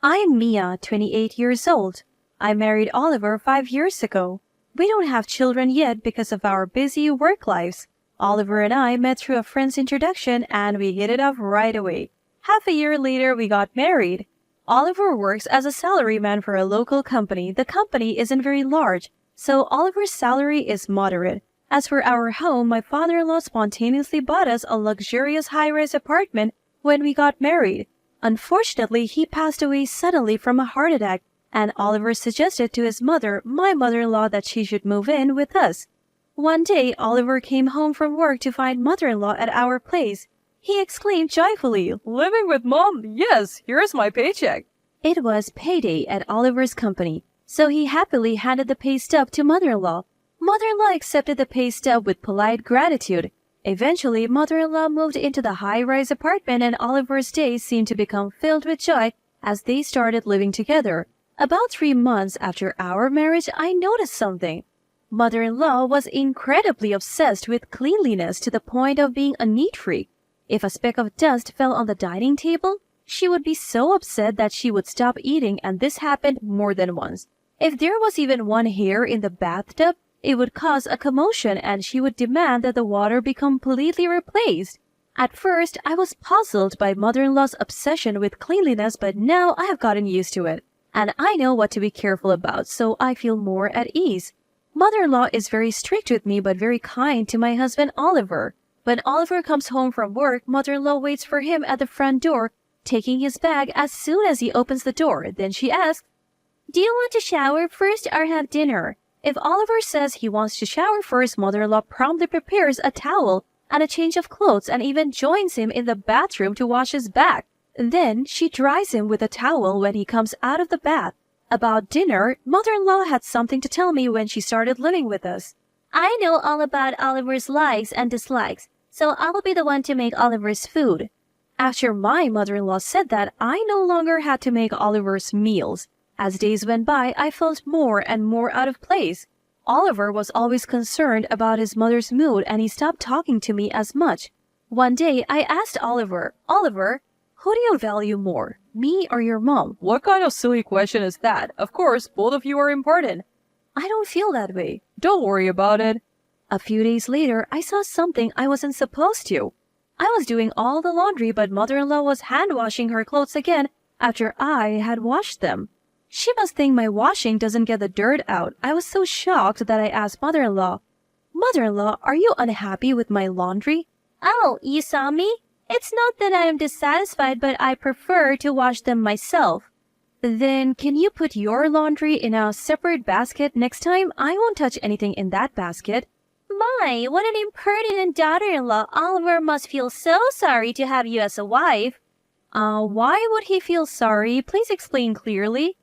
I'm Mia, 28 years old. I married Oliver 5 years ago. We don't have children yet because of our busy work lives. Oliver and I met through a friend's introduction and we hit it off right away. Half a year later, we got married. Oliver works as a salaryman for a local company. The company isn't very large, so Oliver's salary is moderate. As for our home, my father-in-law spontaneously bought us a luxurious high-rise apartment when we got married. Unfortunately, he passed away suddenly from a heart attack, and Oliver suggested to his mother, my mother-in-law, that she should move in with us. One day, Oliver came home from work to find mother-in-law at our place. He exclaimed joyfully, "Living with Mom? Yes, here's my paycheck." It was payday at Oliver's company, so he happily handed the pay stub to mother-in-law. Mother-in-law accepted the pay stub with polite gratitude. Eventually, mother-in-law moved into the high-rise apartment and Oliver's days seemed to become filled with joy as they started living together. About 3 months after our marriage, I noticed something. Mother-in-law was incredibly obsessed with cleanliness to the point of being a neat freak. If a speck of dust fell on the dining table, she would be so upset that she would stop eating, and this happened more than once. If there was even one hair in the bathtub, it would cause a commotion and she would demand that the water be completely replaced. At first, I was puzzled by mother-in-law's obsession with cleanliness, but now I have gotten used to it. And I know what to be careful about, so I feel more at ease. Mother-in-law is very strict with me but very kind to my husband Oliver. When Oliver comes home from work, mother-in-law waits for him at the front door, taking his bag as soon as he opens the door. Then she asks, "Do you want to shower first or have dinner?" If Oliver says he wants to shower first, mother-in-law promptly prepares a towel and a change of clothes and even joins him in the bathroom to wash his back. Then she dries him with a towel when he comes out of the bath. About dinner, mother-in-law had something to tell me when she started living with us. "I know all about Oliver's likes and dislikes, so I'll be the one to make Oliver's food." After my mother-in-law said that, I no longer had to make Oliver's meals. As days went by, I felt more and more out of place. Oliver was always concerned about his mother's mood and he stopped talking to me as much. One day, I asked Oliver, who do you value more, me or your mom?" What kind of silly question is that? Of course, both of you are important. "I don't feel that way." Don't worry about it. A few days later, I saw something I wasn't supposed to. I was doing all the laundry, but mother-in-law was hand-washing her clothes again after I had washed them. She must think my washing doesn't get the dirt out. I was so shocked that I asked mother-in-law, "Mother-in-law, are you unhappy with my laundry?" "Oh, you saw me? It's not that I am dissatisfied, but I prefer to wash them myself." "Then can you put your laundry in a separate basket next time? I won't touch anything in that basket." "My, what an impertinent daughter-in-law. Oliver must feel so sorry to have you as a wife." Why would he feel sorry? Please explain clearly."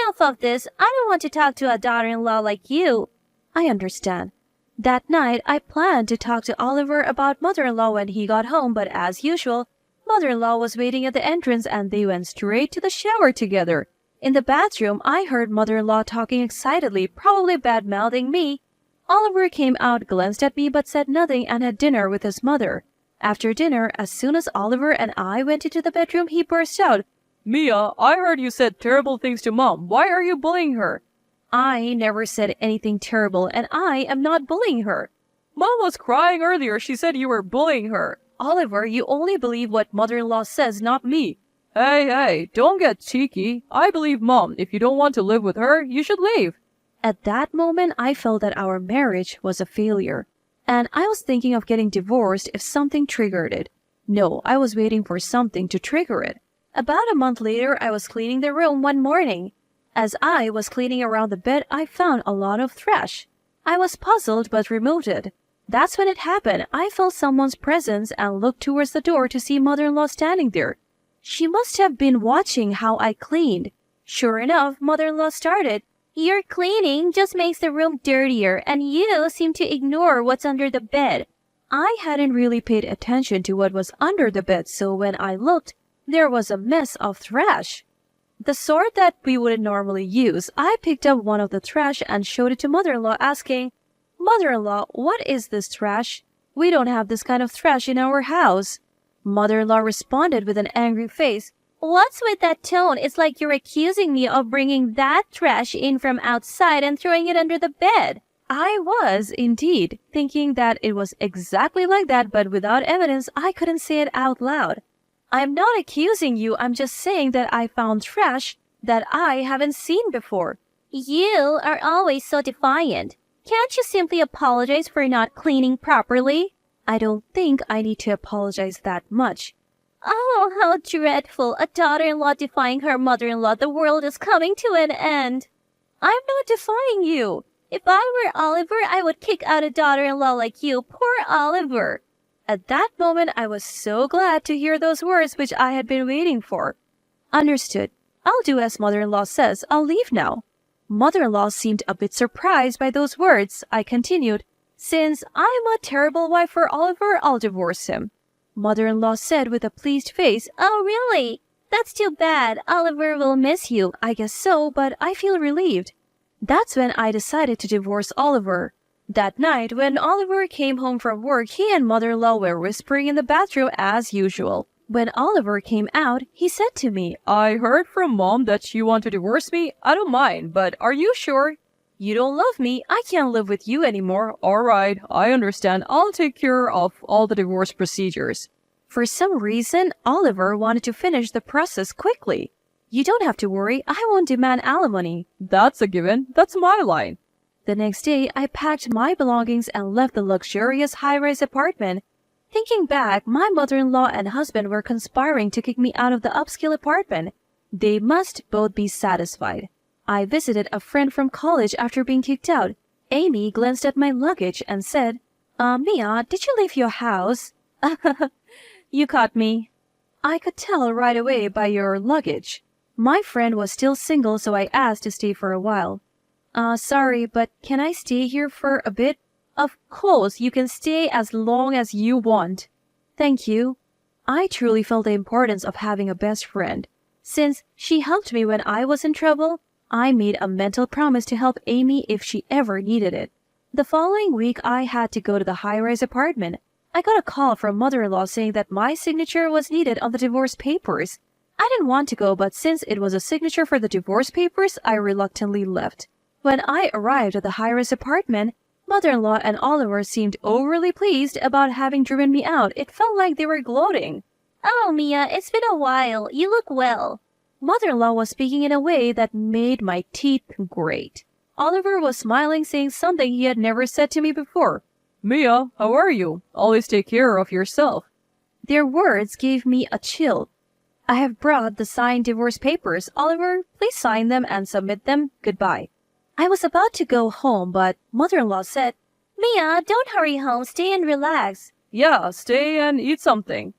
"Enough of this. I don't want to talk to a daughter-in-law like you." "I understand." That night, I planned to talk to Oliver about mother-in-law when he got home, but as usual, mother-in-law was waiting at the entrance and they went straight to the shower together. In the bathroom, I heard mother-in-law talking excitedly, probably bad-mouthing me. Oliver came out, glanced at me, but said nothing and had dinner with his mother. After dinner, as soon as Oliver and I went into the bedroom, he burst out, "Mia, I heard you said terrible things to Mom. Why are you bullying her?" "I never said anything terrible, and I am not bullying her." "Mom was crying earlier. She said you were bullying her." "Oliver, you only believe what mother-in-law says, not me." Hey, don't get cheeky. I believe Mom. If you don't want to live with her, you should leave." At that moment, I felt that our marriage was a failure, and I was thinking of getting divorced if something triggered it. No, I was waiting for something to trigger it. About a month later, I was cleaning the room one morning. As I was cleaning around the bed, I found a lot of trash. I was puzzled but removed it. That's when it happened. I felt someone's presence and looked towards the door to see mother-in-law standing there. She must have been watching how I cleaned. Sure enough, mother-in-law started, "Your cleaning just makes the room dirtier, and you seem to ignore what's under the bed." I hadn't really paid attention to what was under the bed, so when I looked, there was a mess of trash. The sort that we wouldn't normally use. I picked up one of the trash and showed it to mother-in-law, asking, "Mother-in-law, what is this trash? We don't have this kind of trash in our house." Mother-in-law responded with an angry face, What's with that tone? It's like you're accusing me of bringing that trash in from outside and throwing it under the bed. I was, indeed, thinking that it was exactly like that, but without evidence, I couldn't say it out loud. I'm not accusing you, I'm just saying that I found trash that I haven't seen before. You are always so defiant. Can't you simply apologize for not cleaning properly? I don't think I need to apologize that much. Oh, how dreadful. A daughter-in-law defying her mother-in-law. The world is coming to an end. I'm not defying you. If I were Oliver, I would kick out a daughter-in-law like you. Poor Oliver. At that moment, I was so glad to hear those words which I had been waiting for. Understood. I'll do as mother-in-law says. I'll leave now. Mother-in-law seemed a bit surprised by those words. I continued, Since I'm a terrible wife for Oliver, I'll divorce him. Mother-in-law said with a pleased face, Oh, really? That's too bad. Oliver will miss you. I guess so, but I feel relieved. That's when I decided to divorce Oliver. That night, when Oliver came home from work, he and mother-in-law were whispering in the bathroom as usual. When Oliver came out, he said to me, I heard from Mom that you want to divorce me. I don't mind, but are you sure? You don't love me. I can't live with you anymore. All right, I understand. I'll take care of all the divorce procedures. For some reason, Oliver wanted to finish the process quickly. You don't have to worry. I won't demand alimony. That's a given. That's my line. The next day, I packed my belongings and left the luxurious high-rise apartment. Thinking back, my mother-in-law and husband were conspiring to kick me out of the upscale apartment. They must both be satisfied. I visited a friend from college after being kicked out. Amy glanced at my luggage and said, Mia, did you leave your house? You caught me. I could tell right away by your luggage. My friend was still single, so I asked to stay for a while. Sorry, but can I stay here for a bit? Of course, you can stay as long as you want. Thank you. I truly felt the importance of having a best friend. Since she helped me when I was in trouble, I made a mental promise to help Amy if she ever needed it. The following week, I had to go to the high-rise apartment. I got a call from mother-in-law saying that my signature was needed on the divorce papers. I didn't want to go, but since it was a signature for the divorce papers, I reluctantly left. When I arrived at the high-rise apartment, mother-in-law and Oliver seemed overly pleased about having driven me out. It felt like they were gloating. Oh, Mia, it's been a while. You look well. Mother-in-law was speaking in a way that made my teeth grate. Oliver was smiling, saying something he had never said to me before. Mia, how are you? Always take care of yourself. Their words gave me a chill. I have brought the signed divorce papers. Oliver, please sign them and submit them. Goodbye. I was about to go home, but mother-in-law said, Mia, don't hurry home. Stay and relax. Yeah, stay and eat something.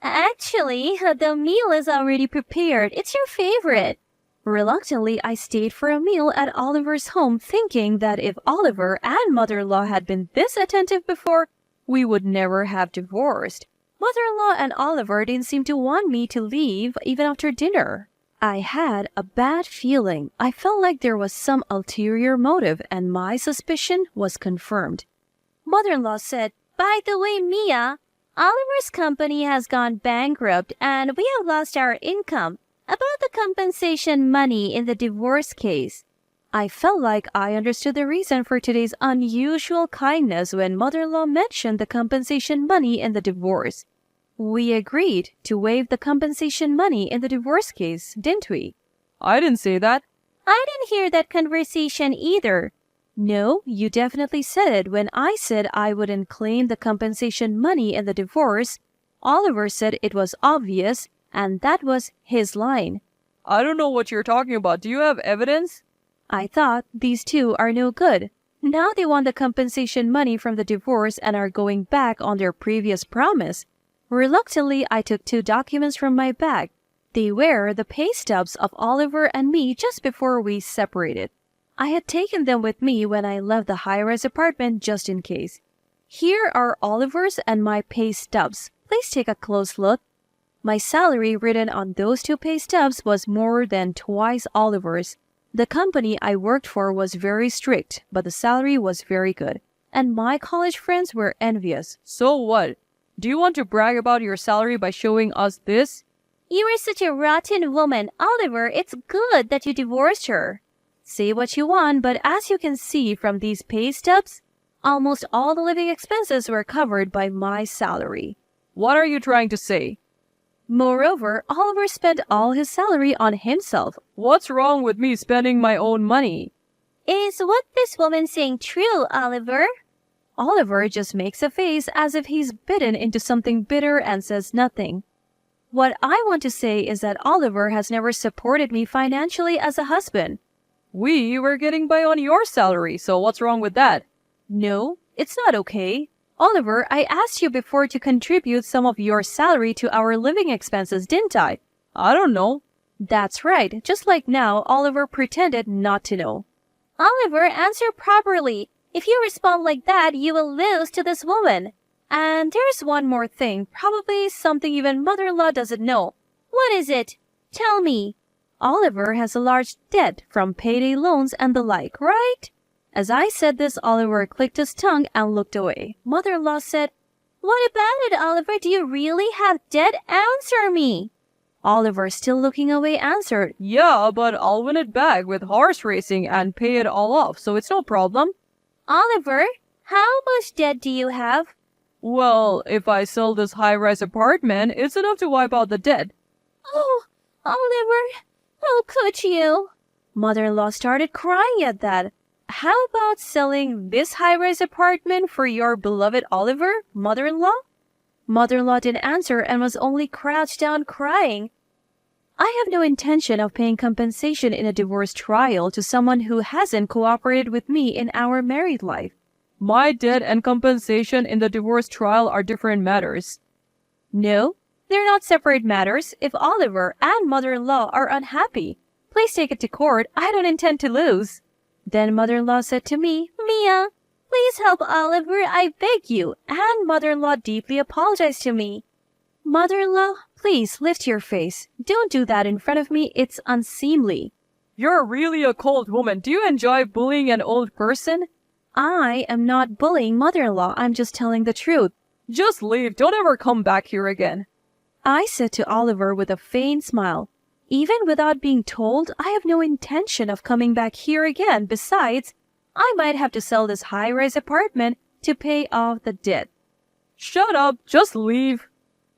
Actually, the meal is already prepared. It's your favorite. Reluctantly, I stayed for a meal at Oliver's home, thinking that if Oliver and mother-in-law had been this attentive before, we would never have divorced. Mother-in-law and Oliver didn't seem to want me to leave even after dinner. I had a bad feeling. I felt like there was some ulterior motive, and my suspicion was confirmed. Mother-in-law said, By the way, Mia, Oliver's company has gone bankrupt and we have lost our income. About the compensation money in the divorce case. I felt like I understood the reason for today's unusual kindness when mother-in-law mentioned the compensation money in the divorce. We agreed to waive the compensation money in the divorce case, didn't we? I didn't say that. I didn't hear that conversation either. No, you definitely said it when I said I wouldn't claim the compensation money in the divorce. Oliver said it was obvious, and that was his line. I don't know what you're talking about. Do you have evidence? I thought these two are no good. Now they want the compensation money from the divorce and are going back on their previous promise. Reluctantly, I took 2 documents from my bag. They were the pay stubs of Oliver and me just before we separated. I had taken them with me when I left the high-rise apartment just in case. Here are Oliver's and my pay stubs. Please take a close look. My salary written on those 2 pay stubs was more than twice Oliver's. The company I worked for was very strict, but the salary was very good. And my college friends were envious. So what? Do you want to brag about your salary by showing us this? You are such a rotten woman, Oliver. It's good that you divorced her. Say what you want, but as you can see from these pay stubs, almost all the living expenses were covered by my salary. What are you trying to say? Moreover, Oliver spent all his salary on himself. What's wrong with me spending my own money? Is what this woman's saying true, Oliver? Oliver just makes a face as if he's bitten into something bitter and says nothing. What I want to say is that Oliver has never supported me financially as a husband. We were getting by on your salary, so what's wrong with that? No, it's not okay. Oliver, I asked you before to contribute some of your salary to our living expenses, didn't I? I don't know. That's right. Just like now, Oliver pretended not to know. Oliver, answer properly. If you respond like that, you will lose to this woman. And there's one more thing, probably something even mother-in-law doesn't know. What is it? Tell me. Oliver has a large debt from payday loans and the like, right? As I said this, Oliver clicked his tongue and looked away. Mother-in-law said, What about it, Oliver? Do you really have debt? Answer me. Oliver, still looking away, answered, Yeah, but I'll win it back with horse racing and pay it all off, so it's no problem. Oliver, how much debt do you have? Well, if I sell this high-rise apartment, it's enough to wipe out the debt. Oh, Oliver, how could you? Mother-in-law started crying at that. How about selling this high-rise apartment for your beloved Oliver, mother-in-law? Mother-in-law didn't answer and was only crouched down crying. I have no intention of paying compensation in a divorce trial to someone who hasn't cooperated with me in our married life. My debt and compensation in the divorce trial are different matters. No, they're not separate matters. If Oliver and mother-in-law are unhappy, please take it to court. I don't intend to lose. Then mother-in-law said to me, Mia, please help Oliver, I beg you. And mother-in-law deeply apologized to me. Mother-in-law, please lift your face. Don't do that in front of me. It's unseemly. You're really a cold woman. Do you enjoy bullying an old person? I am not bullying mother-in-law. I'm just telling the truth. Just leave. Don't ever come back here again. I said to Oliver with a faint smile, Even without being told, I have no intention of coming back here again. Besides, I might have to sell this high-rise apartment to pay off the debt. Shut up. Just leave.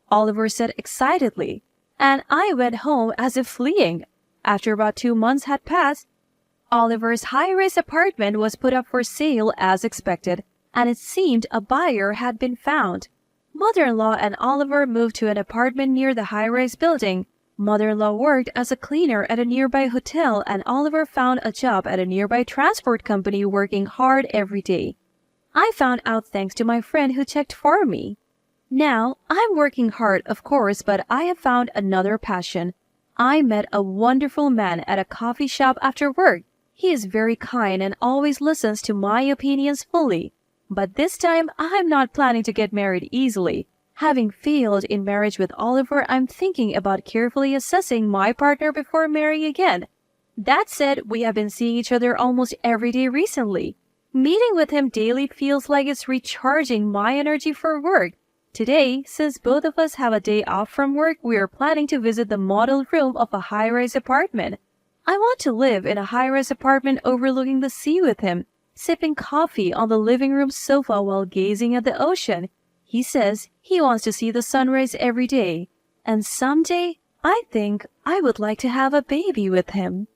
Oliver said excitedly, and I went home as if fleeing. After about 2 months had passed, Oliver's high-rise apartment was put up for sale as expected, and it seemed a buyer had been found. Mother-in-law and Oliver moved to an apartment near the high-rise building. Mother-in-law worked as a cleaner at a nearby hotel, and Oliver found a job at a nearby transport company working hard every day. I found out thanks to my friend who checked for me. Now, I'm working hard, of course, but I have found another passion. I met a wonderful man at a coffee shop after work. He is very kind and always listens to my opinions fully. But this time, I'm not planning to get married easily. Having failed in marriage with Oliver, I'm thinking about carefully assessing my partner before marrying again. That said, we have been seeing each other almost every day recently. Meeting with him daily feels like it's recharging my energy for work. Today, since both of us have a day off from work, we are planning to visit the model room of a high-rise apartment. I want to live in a high-rise apartment overlooking the sea with him, sipping coffee on the living room sofa while gazing at the ocean. He says he wants to see the sunrise every day, and someday I think I would like to have a baby with him.